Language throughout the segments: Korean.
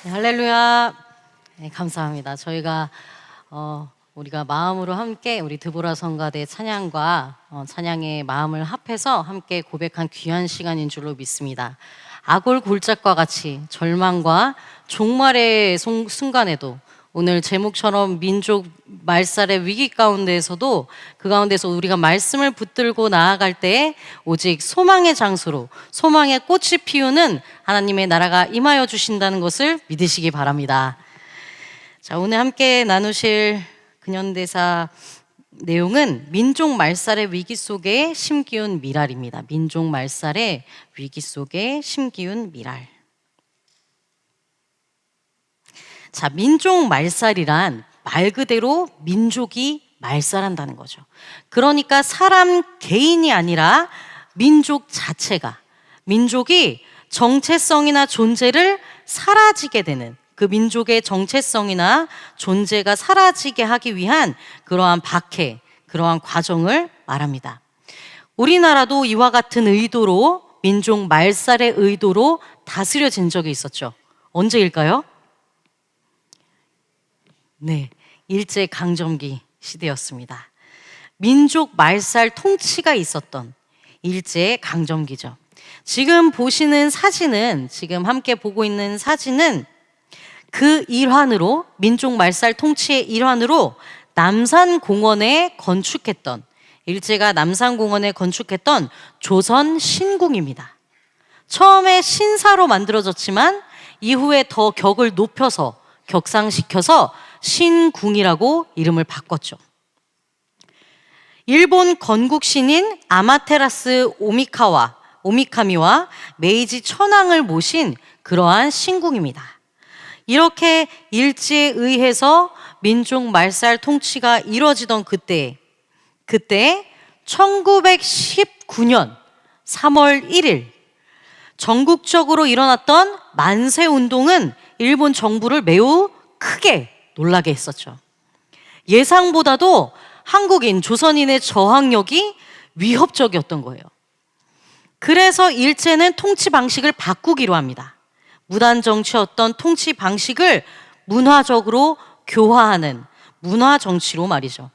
네, 할렐루야. 네, 감사합니다. 저희가 우리가 마음으로 함께 우리 드보라 성가대 찬양과 찬양의 마음을 합해서 함께 고백한 귀한 시간인 줄로 믿습니다. 아골 골짜기와 같이 절망과 종말의 순간에도 오늘 제목처럼 민족 말살의 위기 가운데에서도 그 가운데서 우리가 말씀을 붙들고 나아갈 때 오직 소망의 장소로 소망의 꽃이 피우는 하나님의 나라가 임하여 주신다는 것을 믿으시기 바랍니다. 자, 오늘 함께 나누실 근현대사 내용은 민족 말살의 위기 속에 심기운 미랄입니다. 민족 말살의 위기 속에 심기운 미랄. 자, 민족 말살이란 말 그대로 민족이 말살한다는 거죠. 그러니까 사람 개인이 아니라 민족 자체가, 민족이 정체성이나 존재를 사라지게 되는, 그 민족의 정체성이나 존재가 사라지게 하기 위한 그러한 박해, 그러한 과정을 말합니다. 우리나라도 이와 같은 의도로, 민족 말살의 의도로 다스려진 적이 있었죠. 언제일까요? 네, 일제강점기 시대였습니다. 민족 말살 통치가 있었던 일제강점기죠. 지금 보시는 사진은, 지금 함께 보고 있는 사진은 그 일환으로, 민족 말살 통치의 일환으로 남산공원에 건축했던, 일제가 남산공원에 건축했던 조선 신궁입니다. 처음에 신사로 만들어졌지만 이후에 더 격을 높여서, 격상시켜서 신궁이라고 이름을 바꿨죠. 일본 건국신인 아마테라스 오미카미와 메이지 천황을 모신 그러한 신궁입니다. 이렇게 일제에 의해서 민족 말살 통치가 이루어지던 그때 1919년 3월 1일 전국적으로 일어났던 만세운동은 일본 정부를 매우 크게 놀라게 했었죠. 예상보다도 한국인, 조선인의 저항력이 위협적이었던 거예요. 그래서 일제는 통치 방식을 바꾸기로 합니다. 무단 정치였던 통치 방식을 문화적으로 교화하는 문화 정치로 말이죠.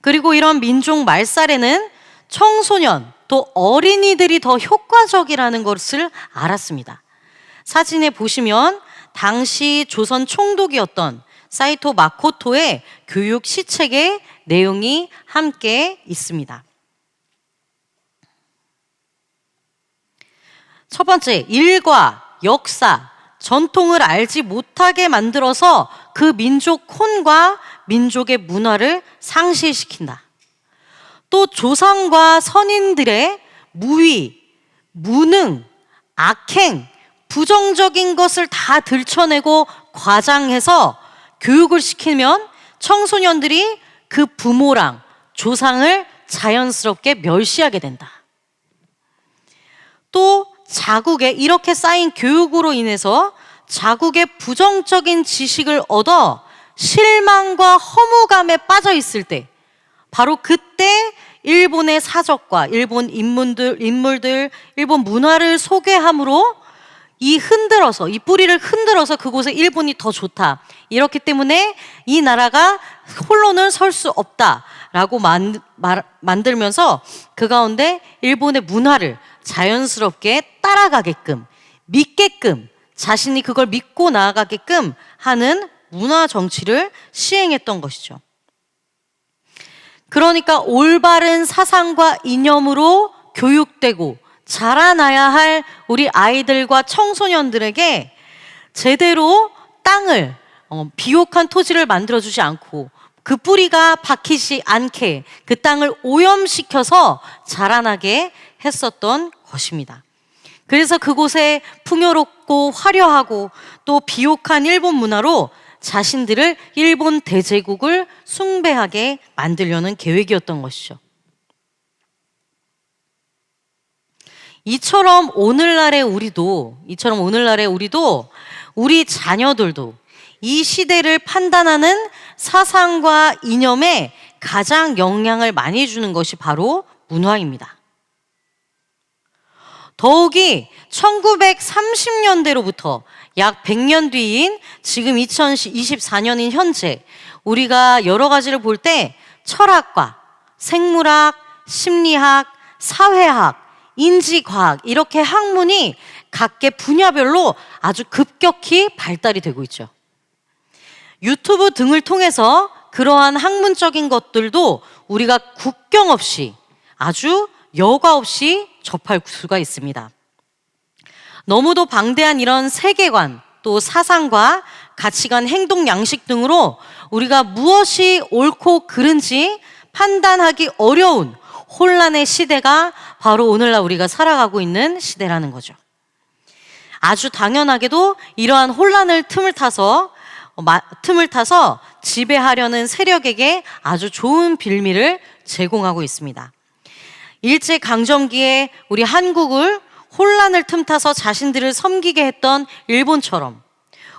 그리고 이런 민족 말살에는 청소년 또 어린이들이 더 효과적이라는 것을 알았습니다. 사진에 보시면 당시 조선 총독이었던 사이토 마코토의 교육 시책의 내용이 함께 있습니다. 첫 번째, 일과 역사, 전통을 알지 못하게 만들어서 그 민족 혼과 민족의 문화를 상실시킨다. 또 조상과 선인들의 무위, 무능, 악행, 부정적인 것을 다 들춰내고 과장해서 교육을 시키면 청소년들이 그 부모랑 조상을 자연스럽게 멸시하게 된다. 또 자국에 이렇게 쌓인 교육으로 인해서 자국의 부정적인 지식을 얻어 실망과 허무감에 빠져 있을 때, 바로 그때 일본의 사적과 일본 인물들, 일본 문화를 소개함으로 이 뿌리를 흔들어서 그곳에 일본이 더 좋다. 이렇기 때문에 이 나라가 홀로는 설 수 없다라고 만들면서 그 가운데 일본의 문화를 자연스럽게 따라가게끔, 믿게끔, 자신이 그걸 믿고 나아가게끔 하는 문화 정치를 시행했던 것이죠. 그러니까 올바른 사상과 이념으로 교육되고 자라나야 할 우리 아이들과 청소년들에게 제대로 땅을, 비옥한 토지를 만들어주지 않고 그 뿌리가 박히지 않게 그 땅을 오염시켜서 자라나게 했었던 것입니다. 그래서 그곳에 풍요롭고 화려하고 또 비옥한 일본 문화로 자신들을 일본 대제국을 숭배하게 만들려는 계획이었던 것이죠. 이처럼 오늘날의 우리도 우리 자녀들도 이 시대를 판단하는 사상과 이념에 가장 영향을 많이 주는 것이 바로 문화입니다. 더욱이 1930년대로부터 약 100년 뒤인 지금 2024년인 현재 우리가 여러 가지를 볼 때 철학과 생물학, 심리학, 사회학, 인지과학 이렇게 학문이 각계 분야별로 아주 급격히 발달이 되고 있죠. 유튜브 등을 통해서 그러한 학문적인 것들도 우리가 국경 없이 아주 여과 없이 접할 수가 있습니다. 너무도 방대한 이런 세계관, 또 사상과 가치관, 행동 양식 등으로 우리가 무엇이 옳고 그른지 판단하기 어려운 혼란의 시대가 바로 오늘날 우리가 살아가고 있는 시대라는 거죠. 아주 당연하게도 이러한 혼란을 틈을 타서 지배하려는 세력에게 아주 좋은 빌미를 제공하고 있습니다. 일제강점기에 우리 한국을 혼란을 틈타서 자신들을 섬기게 했던 일본처럼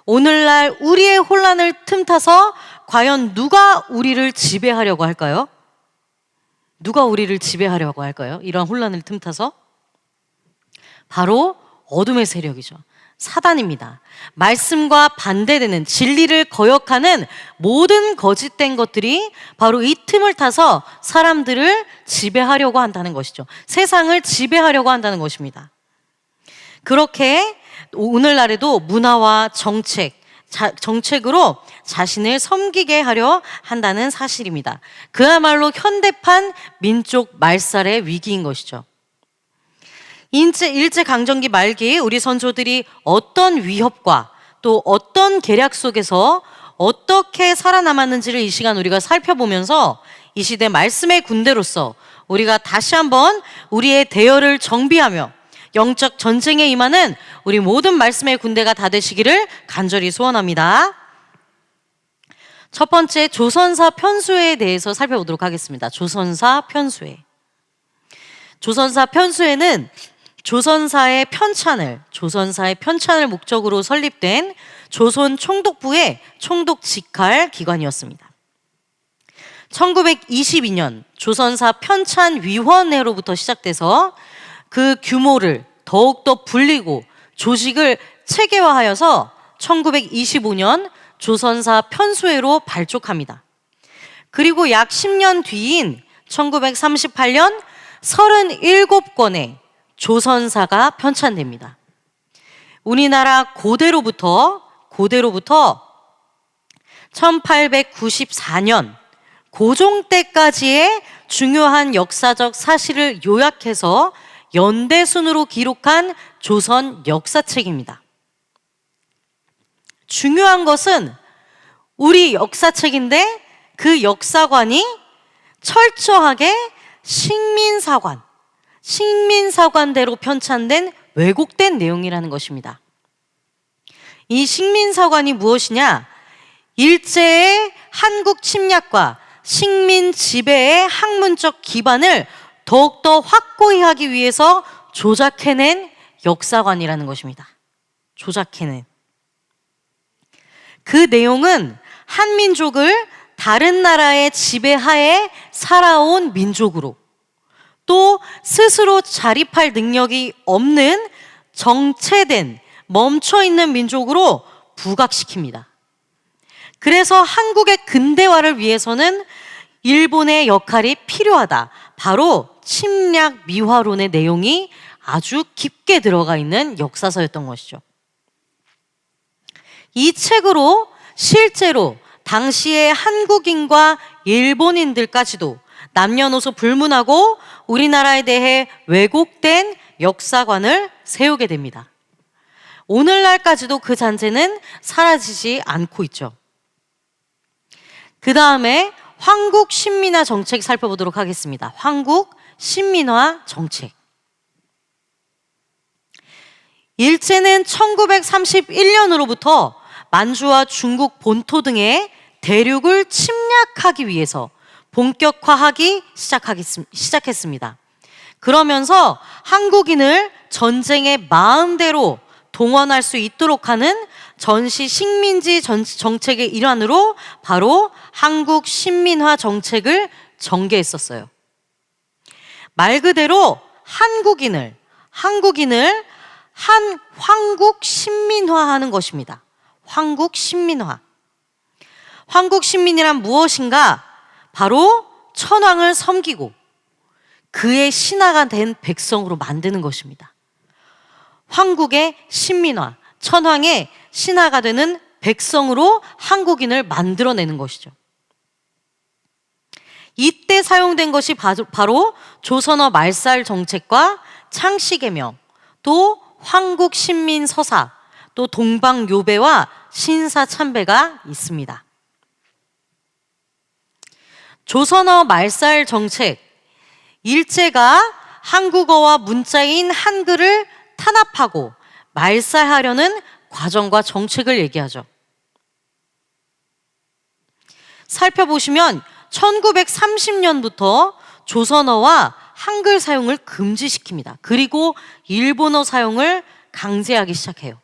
오늘날 우리의 혼란을 틈타서 과연 누가 우리를 지배하려고 할까요? 누가 우리를 지배하려고 할까요? 이러한 혼란을 틈타서 바로 어둠의 세력이죠. 사단입니다. 말씀과 반대되는 진리를 거역하는 모든 거짓된 것들이 바로 이 틈을 타서 사람들을 지배하려고 한다는 것이죠. 세상을 지배하려고 한다는 것입니다. 그렇게 오늘날에도 문화와 정책으로 자신을 섬기게 하려 한다는 사실입니다. 그야말로 현대판 민족 말살의 위기인 것이죠. 일제강점기 말기 우리 선조들이 어떤 위협과 또 어떤 계략 속에서 어떻게 살아남았는지를 이 시간 우리가 살펴보면서 이 시대 말씀의 군대로서 우리가 다시 한번 우리의 대열을 정비하며 영적 전쟁에 임하는 우리 모든 말씀의 군대가 다 되시기를 간절히 소원합니다. 첫 번째, 조선사 편수회에 대해서 살펴보도록 하겠습니다. 조선사 편수회. 조선사 편수회는 조선사의 편찬을 목적으로 설립된 조선 총독부의 총독 직할 기관이었습니다. 1922년 조선사 편찬위원회로부터 시작돼서 그 규모를 더욱더 불리고 조직을 체계화하여서 1925년 조선사 편수회로 발족합니다. 그리고 약 10년 뒤인 1938년 37권의 조선사가 편찬됩니다. 우리나라 고대로부터 1894년 고종 때까지의 중요한 역사적 사실을 요약해서 연대순으로 기록한 조선 역사책입니다. 중요한 것은 우리 역사책인데 그 역사관이 철저하게 식민사관대로 편찬된 왜곡된 내용이라는 것입니다. 이 식민사관이 무엇이냐? 일제의 한국 침략과 식민 지배의 학문적 기반을 더욱더 확고히 하기 위해서 조작해낸 역사관이라는 것입니다. 조작해낸. 그 내용은 한민족을 다른 나라의 지배하에 살아온 민족으로 또 스스로 자립할 능력이 없는 정체된 멈춰있는 민족으로 부각시킵니다. 그래서 한국의 근대화를 위해서는 일본의 역할이 필요하다. 바로 침략 미화론의 내용이 아주 깊게 들어가 있는 역사서였던 것이죠. 이 책으로 실제로 당시의 한국인과 일본인들까지도 남녀노소 불문하고 우리나라에 대해 왜곡된 역사관을 세우게 됩니다. 오늘날까지도 그 잔재는 사라지지 않고 있죠. 그 다음에 황국 신민화 정책 살펴보도록 하겠습니다. 황국 신민화 정책. 일제는 1931년으로부터 만주와 중국 본토 등의 대륙을 침략하기 위해서 본격화하기 시작했습니다. 그러면서 한국인을 전쟁의 마음대로 동원할 수 있도록 하는 전시 식민지 정책의 일환으로 바로 한국 신민화 정책을 전개했었어요. 말 그대로 한국인을 황국 신민화하는 것입니다. 황국 신민화. 황국 신민이란 무엇인가? 바로 천황을 섬기고 그의 신하가 된 백성으로 만드는 것입니다. 황국의 신민화, 천황의 신하가 되는 백성으로 한국인을 만들어내는 것이죠. 이때 사용된 것이 바로 조선어 말살 정책과 창씨개명, 또 황국신민서사, 또 동방요배와 신사참배가 있습니다. 조선어 말살 정책, 일제가 한국어와 문자인 한글을 탄압하고 말살하려는 과정과 정책을 얘기하죠. 살펴보시면 1930년부터 조선어와 한글 사용을 금지시킵니다. 그리고 일본어 사용을 강제하기 시작해요.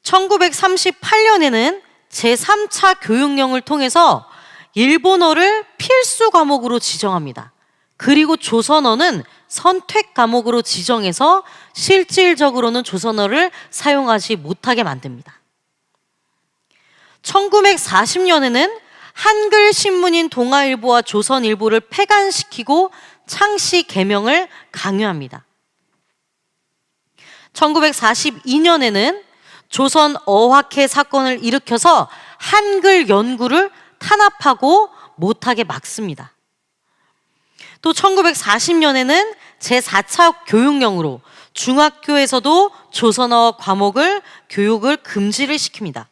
1938년에는 제3차 교육령을 통해서 일본어를 필수 과목으로 지정합니다. 그리고 조선어는 선택 과목으로 지정해서 실질적으로는 조선어를 사용하지 못하게 만듭니다. 1940년에는 한글 신문인 동아일보와 조선일보를 폐간시키고 창씨 개명을 강요합니다. 1942년에는 조선어학회 사건을 일으켜서 한글 연구를 탄압하고 못하게 막습니다. 또 1940년에는 제4차 교육령으로 중학교에서도 조선어 과목을 교육을 금지를 시킵니다.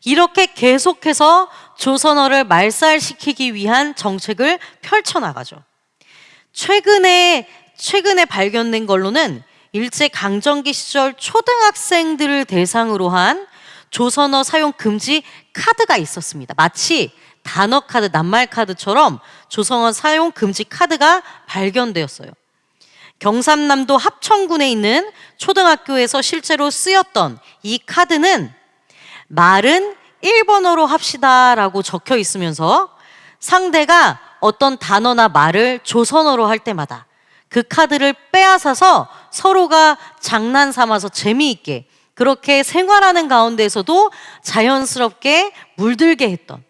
이렇게 계속해서 조선어를 말살시키기 위한 정책을 펼쳐나가죠. 최근에 발견된 걸로는 일제강점기 시절 초등학생들을 대상으로 한 조선어 사용 금지 카드가 있었습니다. 마치 단어 카드, 낱말 카드처럼 조선어 사용 금지 카드가 발견되었어요. 경상남도 합천군에 있는 초등학교에서 실제로 쓰였던 이 카드는 말은 일본어로 합시다라고 적혀 있으면서 상대가 어떤 단어나 말을 조선어로 할 때마다 그 카드를 빼앗아서 서로가 장난 삼아서 재미있게 그렇게 생활하는 가운데서도 자연스럽게 물들게 했던,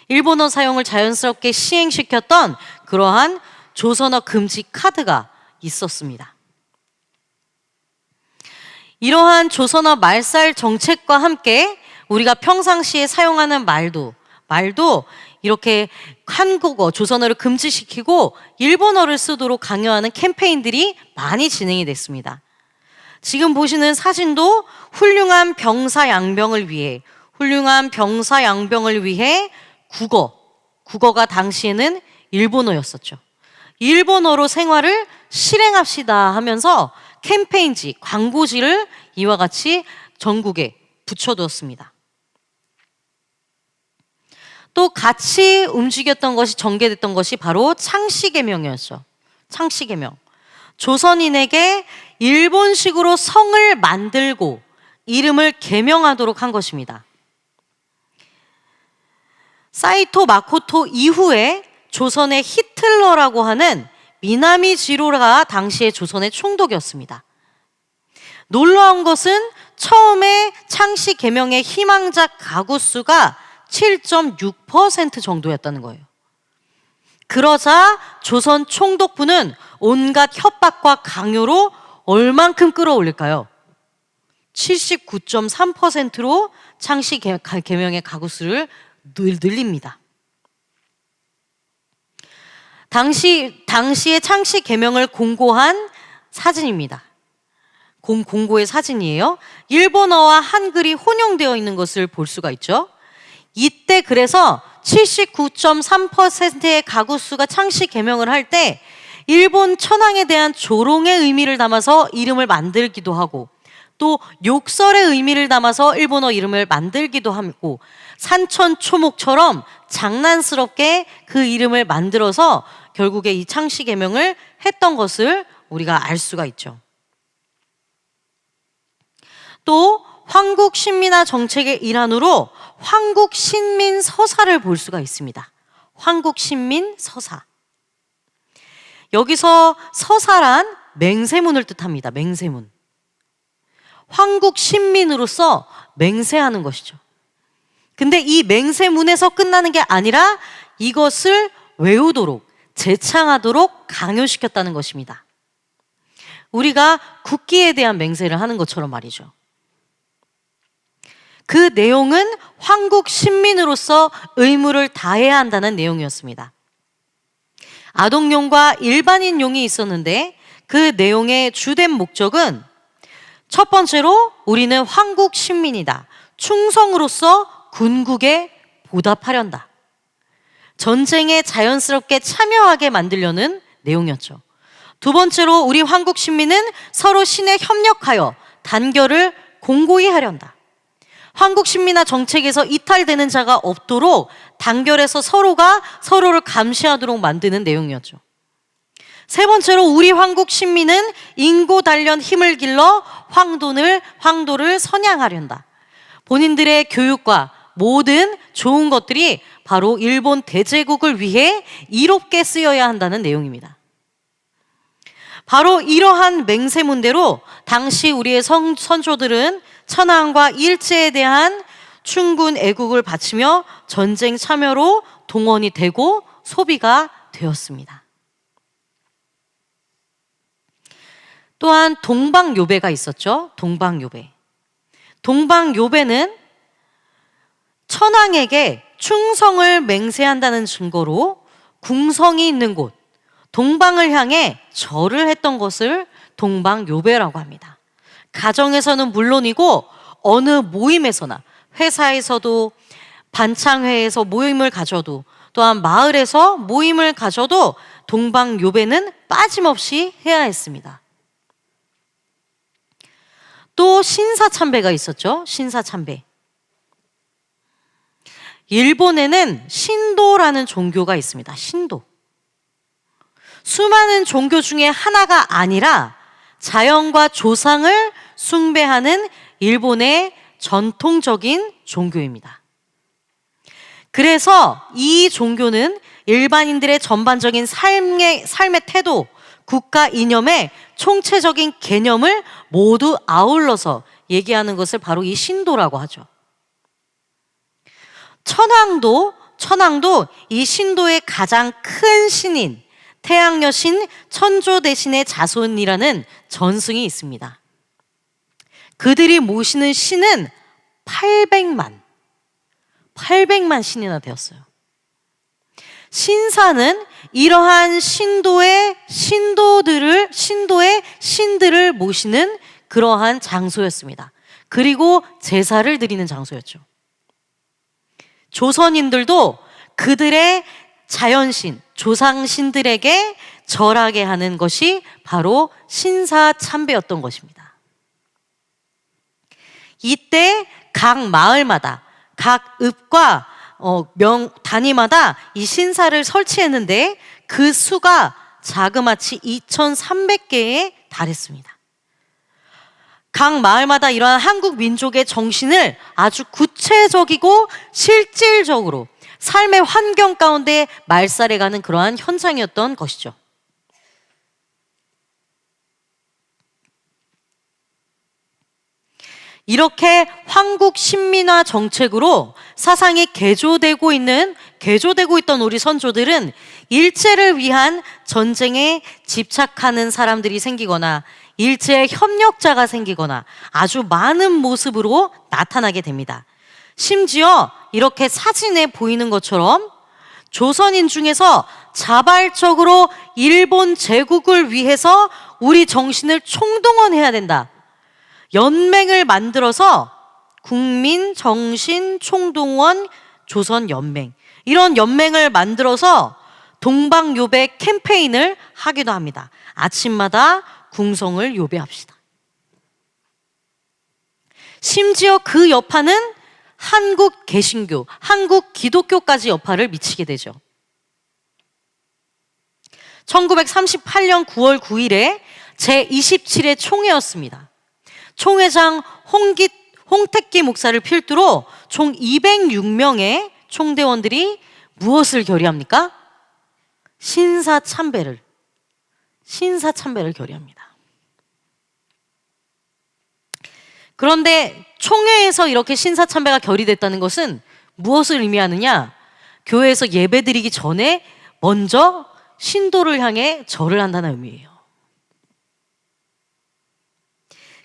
일본어 사용을 자연스럽게 시행시켰던 그러한 조선어 금지 카드가 있었습니다. 이러한 조선어 말살 정책과 함께 우리가 평상시에 사용하는 말도 이렇게 한국어, 조선어를 금지시키고 일본어를 쓰도록 강요하는 캠페인들이 많이 진행이 됐습니다. 지금 보시는 사진도 훌륭한 병사 양병을 위해 국어가 당시에는 일본어였었죠. 일본어로 생활을 실행합시다 하면서 캠페인지, 광고지를 이와 같이 전국에 붙여두었습니다. 또 같이 움직였던 것이, 전개됐던 것이 바로 창씨개명이었죠. 창씨개명. 조선인에게 일본식으로 성을 만들고 이름을 개명하도록 한 것입니다. 사이토 마코토 이후에 조선의 히틀러라고 하는 미나미 지로가 당시의 조선의 총독이었습니다. 놀라운 것은 처음에 창씨 개명의 희망자 가구 수가 7.6% 정도였다는 거예요. 그러자 조선 총독부는 온갖 협박과 강요로 얼만큼 끌어올릴까요? 79.3%로 창씨 개명의 가구 수를 늘립니다. 당시의 창씨 개명을 공고한 사진입니다. 공고의 사진이에요. 일본어와 한글이 혼용되어 있는 것을 볼 수가 있죠. 이때 그래서 79.3%의 가구 수가 창씨 개명을 할 때 일본 천황에 대한 조롱의 의미를 담아서 이름을 만들기도 하고, 또 욕설의 의미를 담아서 일본어 이름을 만들기도 하고, 산천초목처럼 장난스럽게 그 이름을 만들어서 결국에 이 창씨 개명을 했던 것을 우리가 알 수가 있죠. 또 황국신민화 정책의 일환으로 황국신민서사를 볼 수가 있습니다. 황국신민서사. 여기서 서사란 맹세문을 뜻합니다. 맹세문. 황국 신민으로서 맹세하는 것이죠. 근데 이 맹세문에서 끝나는 게 아니라 이것을 외우도록, 재창하도록 강요시켰다는 것입니다. 우리가 국기에 대한 맹세를 하는 것처럼 말이죠. 그 내용은 황국 신민으로서 의무를 다해야 한다는 내용이었습니다. 아동용과 일반인용이 있었는데 그 내용의 주된 목적은 첫 번째로 우리는 황국 신민이다. 충성으로서 군국에 보답하련다. 전쟁에 자연스럽게 참여하게 만들려는 내용이었죠. 두 번째로 우리 황국 신민은 서로 신에 협력하여 단결을 공고히 하련다. 황국 신민화 정책에서 이탈되는 자가 없도록 단결해서 서로가 서로를 감시하도록 만드는 내용이었죠. 세 번째로 우리 황국 신민은 인고 단련 힘을 길러 황도를 선양하련다. 본인들의 교육과 모든 좋은 것들이 바로 일본 대제국을 위해 이롭게 쓰여야 한다는 내용입니다. 바로 이러한 맹세문대로 당시 우리의 선조들은 천황과 일제에 대한 충군 애국을 바치며 전쟁 참여로 동원이 되고 소비가 되었습니다. 또한 동방요배가 있었죠. 동방요배. 동방요배는 천황에게 충성을 맹세한다는 증거로 궁성이 있는 곳, 동방을 향해 절을 했던 것을 동방요배라고 합니다. 가정에서는 물론이고 어느 모임에서나, 회사에서도, 반창회에서 모임을 가져도, 또한 마을에서 모임을 가져도 동방요배는 빠짐없이 해야 했습니다. 또 신사참배가 있었죠. 신사참배. 일본에는 신도라는 종교가 있습니다. 신도. 수많은 종교 중에 하나가 아니라 자연과 조상을 숭배하는 일본의 전통적인 종교입니다. 그래서 이 종교는 일반인들의 전반적인 삶의 태도, 국가 이념의 총체적인 개념을 모두 아울러서 얘기하는 것을 바로 이 신도라고 하죠. 천황도 이 신도의 가장 큰 신인 태양여신 천조대신의 자손이라는 전승이 있습니다. 그들이 모시는 신은 800만 신이나 되었어요. 신사는 이러한 신도의 신들을 모시는 그러한 장소였습니다. 그리고 제사를 드리는 장소였죠. 조선인들도 그들의 자연신, 조상신들에게 절하게 하는 것이 바로 신사참배였던 것입니다. 이때 각 마을마다, 각 읍과 단위마다 이 신사를 설치했는데 그 수가 자그마치 2,300개에 달했습니다. 각 마을마다 이러한 한국 민족의 정신을 아주 구체적이고 실질적으로 삶의 환경 가운데 말살해가는 그러한 현장이었던 것이죠. 이렇게 황국 신민화 정책으로 사상이 개조되고 있던 우리 선조들은 일제를 위한 전쟁에 집착하는 사람들이 생기거나 일제의 협력자가 생기거나 아주 많은 모습으로 나타나게 됩니다. 심지어 이렇게 사진에 보이는 것처럼 조선인 중에서 자발적으로 일본 제국을 위해서 우리 정신을 총동원해야 된다. 연맹을 만들어서 국민정신총동원 조선연맹, 이런 연맹을 만들어서 동방요배 캠페인을 하기도 합니다. 아침마다 궁성을 요배합시다. 심지어 그 여파는 한국 개신교, 한국 기독교까지 여파를 미치게 되죠. 1938년 9월 9일에 제27회 총회였습니다. 총회장 홍택기 목사를 필두로 총 206명의 총대원들이 무엇을 결의합니까? 신사참배를 신사참배를 결의합니다. 그런데 총회에서 이렇게 신사참배가 결의됐다는 것은 무엇을 의미하느냐? 교회에서 예배드리기 전에 먼저 신도를 향해 절을 한다는 의미예요.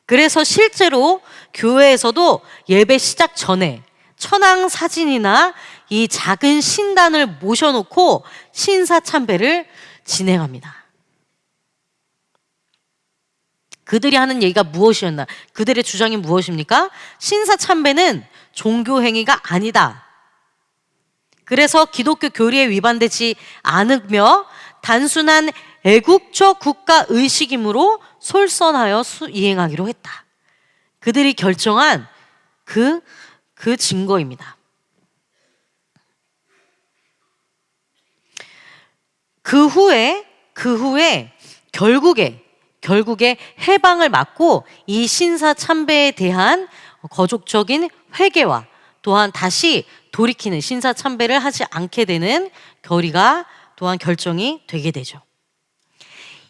그래서 실제로 교회에서도 예배 시작 전에 천황 사진이나 이 작은 신단을 모셔놓고 신사참배를 진행합니다. 그들이 하는 얘기가 무엇이었나? 그들의 주장이 무엇입니까? 신사참배는 종교행위가 아니다. 그래서 기독교 교리에 위반되지 않으며 단순한 애국적 국가의식이므로 솔선하여 이행하기로 했다. 그들이 결정한 그 증거입니다. 그 후에 결국에 해방을 맞고 이 신사참배에 대한 거족적인 회개와 또한 다시 돌이키는 신사참배를 하지 않게 되는 또한 결정이 되게 되죠.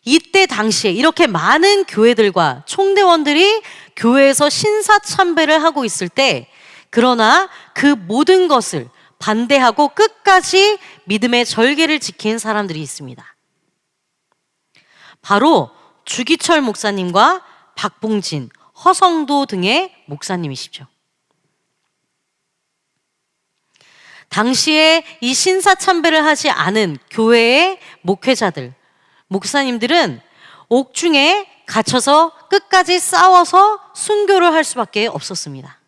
이때 당시에 이렇게 많은 교회들과 총대원들이 교회에서 신사참배를 하고 있을 때, 그러나 그 모든 것을 반대하고 끝까지 믿음의 절개를 지킨 사람들이 있습니다. 바로 주기철 목사님과 박봉진, 허성도 등의 목사님이시죠. 당시에 이 신사참배를 하지 않은 교회의 목사님들은 옥중에 갇혀서 끝까지 싸워서 순교를 할 수밖에 없었습니다.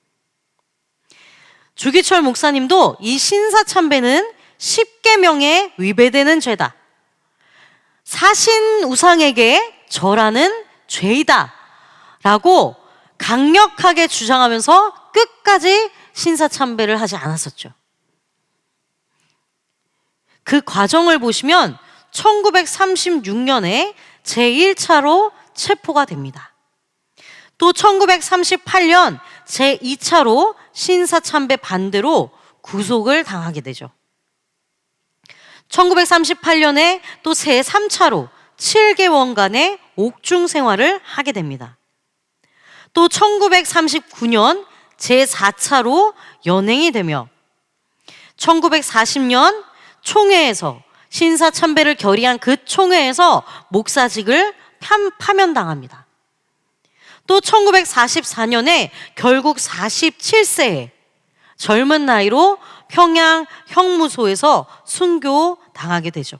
주기철 목사님도 이 신사참배는 10계명에 위배되는 죄다, 사신 우상에게 절하는 죄이다 라고 강력하게 주장하면서 끝까지 신사참배를 하지 않았었죠. 그 과정을 보시면 1936년에 제1차로 체포가 됩니다. 또 1938년 제2차로 신사참배 반대로 구속을 당하게 되죠. 1938년에 또 제3차로 7개월간의 옥중 생활을 하게 됩니다. 또 1939년 제4차로 연행이 되며 1940년 총회에서 신사참배를 결의한 그 총회에서 목사직을 파면당합니다. 또 1944년에 결국 47세에 젊은 나이로 평양 형무소에서 순교당하게 되죠.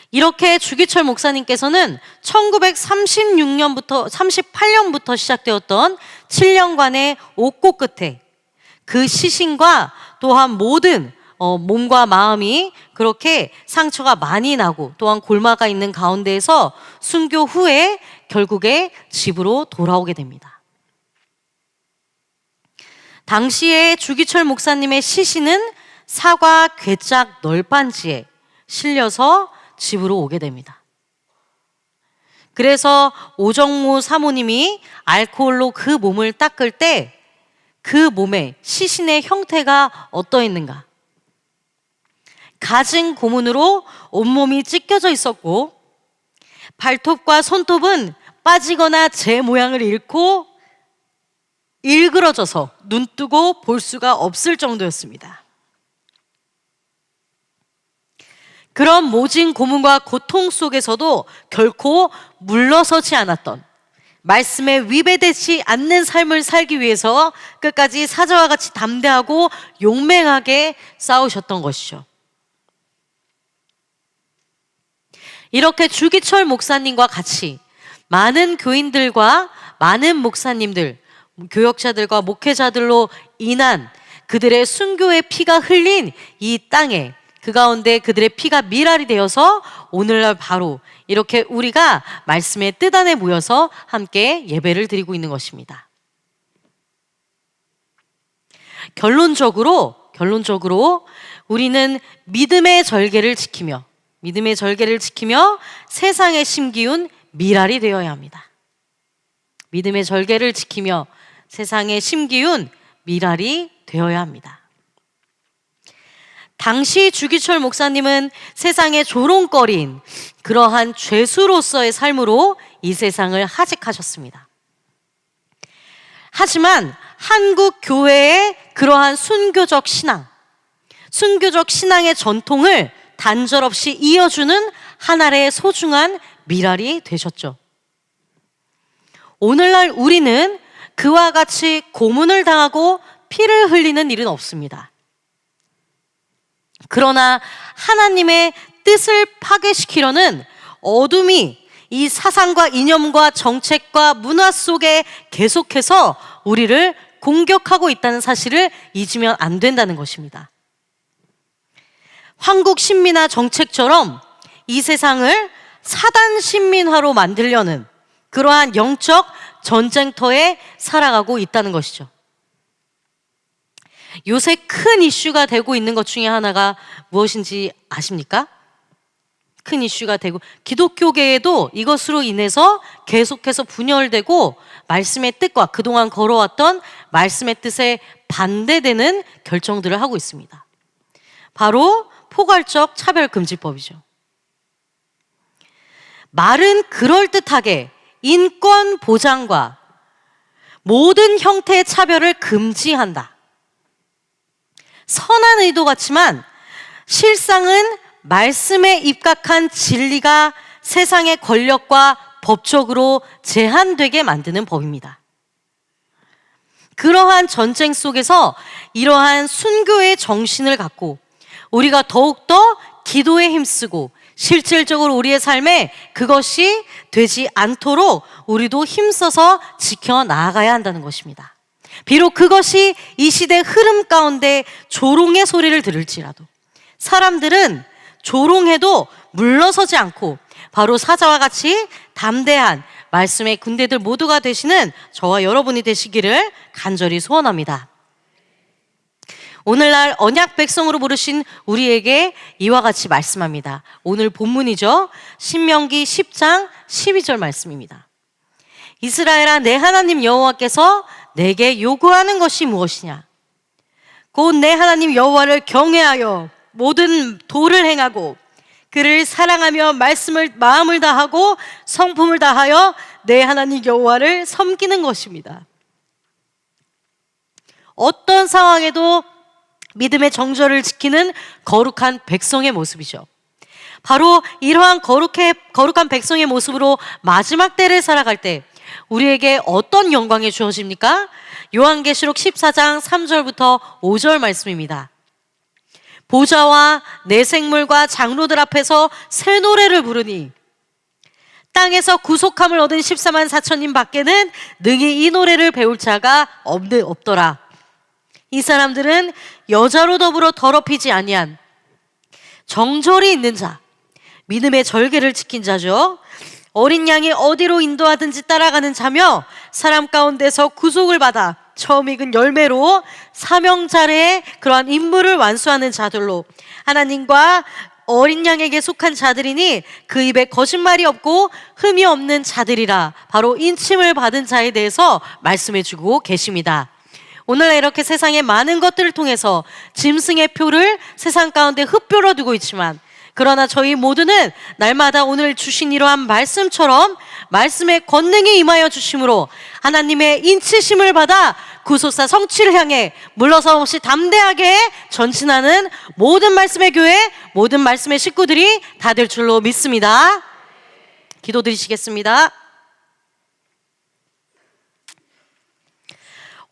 이렇게 주기철 목사님께서는 38년부터 시작되었던 7년간의 옥고 끝에 그 시신과 또한 모든 몸과 마음이 그렇게 상처가 많이 나고 또한 골마가 있는 가운데에서 순교 후에 결국에 집으로 돌아오게 됩니다. 당시에 주기철 목사님의 시신은 사과 괴짝 널빤지에 실려서 집으로 오게 됩니다. 그래서 오정모 사모님이 알코올로 그 몸을 닦을 때 그 몸에 시신의 형태가 어떠했는가? 가진 고문으로 온몸이 찢겨져 있었고 발톱과 손톱은 빠지거나 제 모양을 잃고 일그러져서 눈뜨고 볼 수가 없을 정도였습니다. 그런 모진 고문과 고통 속에서도 결코 물러서지 않았던, 말씀에 위배되지 않는 삶을 살기 위해서 끝까지 사자와 같이 담대하고 용맹하게 싸우셨던 것이죠. 이렇게 주기철 목사님과 같이 많은 교인들과 많은 목사님들, 교역자들과 목회자들로 인한 그들의 순교의 피가 흘린 이 땅에, 그 가운데 그들의 피가 미랄이 되어서 오늘날 바로 이렇게 우리가 말씀의 뜻 안에 모여서 함께 예배를 드리고 있는 것입니다. 결론적으로 우리는 믿음의 절개를 지키며 세상에 심기운 미랄이 되어야 합니다. 믿음의 절개를 지키며 세상에 심기운 미랄이 되어야 합니다. 당시 주기철 목사님은 세상의 조롱거리인 그러한 죄수로서의 삶으로 이 세상을 하직하셨습니다. 하지만 한국 교회의 그러한 순교적 신앙의 전통을 단절없이 이어주는 한 알의 소중한 미랄이 되셨죠. 오늘날 우리는 그와 같이 고문을 당하고 피를 흘리는 일은 없습니다. 그러나 하나님의 뜻을 파괴시키려는 어둠이 이 사상과 이념과 정책과 문화 속에 계속해서 우리를 공격하고 있다는 사실을 잊으면 안 된다는 것입니다. 황국 신민화 정책처럼 이 세상을 사단 신민화로 만들려는 그러한 영적 전쟁터에 살아가고 있다는 것이죠. 요새 큰 이슈가 되고 있는 것 중에 하나가 무엇인지 아십니까? 큰 이슈가 되고 기독교계에도 이것으로 인해서 계속해서 분열되고 말씀의 뜻과 그동안 걸어왔던 말씀의 뜻에 반대되는 결정들을 하고 있습니다. 바로 포괄적 차별금지법이죠. 말은 그럴듯하게 인권 보장과 모든 형태의 차별을 금지한다. 선한 의도 같지만 실상은 말씀에 입각한 진리가 세상의 권력과 법적으로 제한되게 만드는 법입니다. 그러한 전쟁 속에서 이러한 순교의 정신을 갖고 우리가 더욱더 기도에 힘쓰고 실질적으로 우리의 삶에 그것이 되지 않도록 우리도 힘써서 지켜나가야 한다는 것입니다. 비록 그것이 이 시대 흐름 가운데 조롱의 소리를 들을지라도 사람들은 조롱해도 물러서지 않고 바로 사자와 같이 담대한 말씀의 군대들 모두가 되시는 저와 여러분이 되시기를 간절히 소원합니다. 오늘날 언약 백성으로 부르신 우리에게 이와 같이 말씀합니다. 오늘 본문이죠. 신명기 10장 12절 말씀입니다. 이스라엘아, 내 하나님 여호와께서 내게 요구하는 것이 무엇이냐? 곧 내 하나님 여호와를 경외하여 모든 도를 행하고 그를 사랑하며 마음을 다하고 성품을 다하여 내 하나님 여호와를 섬기는 것입니다. 어떤 상황에도 믿음의 정절을 지키는 거룩한 백성의 모습이죠. 바로 이러한 거룩한 백성의 모습으로 마지막 때를 살아갈 때 우리에게 어떤 영광이 주어집니까? 요한계시록 14장 3절부터 5절 말씀입니다. 보좌와 내생물과 장로들 앞에서 새 노래를 부르니 땅에서 구속함을 얻은 14만 4천인 밖에는 능히 이 노래를 배울 자가 없더라. 이 사람들은 여자로 더불어 더럽히지 아니한 정절이 있는 자, 믿음의 절개를 지킨 자죠. 어린 양이 어디로 인도하든지 따라가는 자며 사람 가운데서 구속을 받아 처음 익은 열매로 사명자의 그러한 임무를 완수하는 자들로 하나님과 어린 양에게 속한 자들이니 그 입에 거짓말이 없고 흠이 없는 자들이라. 바로 인침을 받은 자에 대해서 말씀해 주고 계십니다. 오늘 이렇게 세상의 많은 것들을 통해서 짐승의 표를 세상 가운데 흡별어 두고 있지만 그러나 저희 모두는 날마다 오늘 주신 이러한 말씀처럼 말씀의 권능이 임하여 주심으로 하나님의 인치심을 받아 구속사 성취를 향해 물러서 없이 담대하게 전진하는 모든 말씀의 교회, 모든 말씀의 식구들이 다 될 줄로 믿습니다. 기도드리시겠습니다.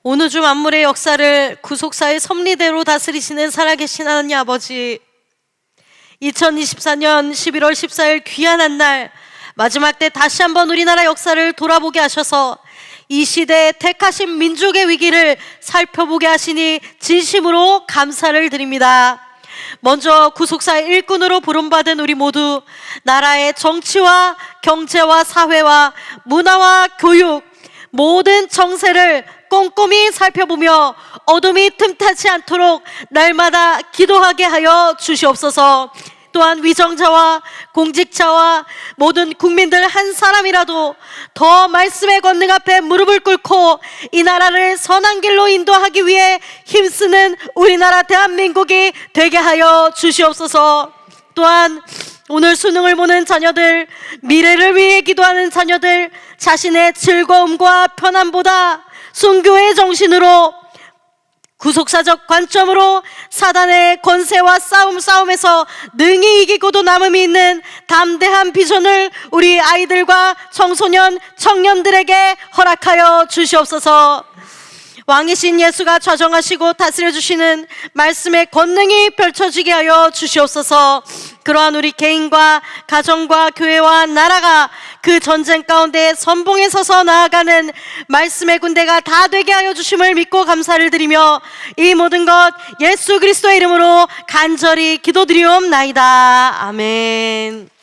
온 우주 만물의 역사를 구속사의 섭리대로 다스리시는 살아계신 하나님 아버지, 2024년 11월 14일 귀한 한 날 마지막 때 다시 한번 우리나라 역사를 돌아보게 하셔서 이 시대의 택하신 민족의 위기를 살펴보게 하시니 진심으로 감사를 드립니다. 먼저 구속사의 일꾼으로 부름받은 우리 모두 나라의 정치와 경제와 사회와 문화와 교육 모든 정세를 꼼꼼히 살펴보며 어둠이 틈타지 않도록 날마다 기도하게 하여 주시옵소서. 또한 위정자와 공직자와 모든 국민들 한 사람이라도 더 말씀의 권능 앞에 무릎을 꿇고 이 나라를 선한 길로 인도하기 위해 힘쓰는 우리나라 대한민국이 되게 하여 주시옵소서. 또한 오늘 수능을 보는 자녀들, 미래를 위해 기도하는 자녀들, 자신의 즐거움과 편안보다 순교의 정신으로 구속사적 관점으로 사단의 권세와 싸움에서 능히 이기고도 남음이 있는 담대한 비전을 우리 아이들과 청소년, 청년들에게 허락하여 주시옵소서. 왕이신 예수가 좌정하시고 다스려 주시는 말씀의 권능이 펼쳐지게 하여 주시옵소서. 그러한 우리 개인과 가정과 교회와 나라가 그 전쟁 가운데 선봉에 서서 나아가는 말씀의 군대가 다 되게 하여 주심을 믿고 감사를 드리며 이 모든 것 예수 그리스도의 이름으로 간절히 기도드리옵나이다. 아멘.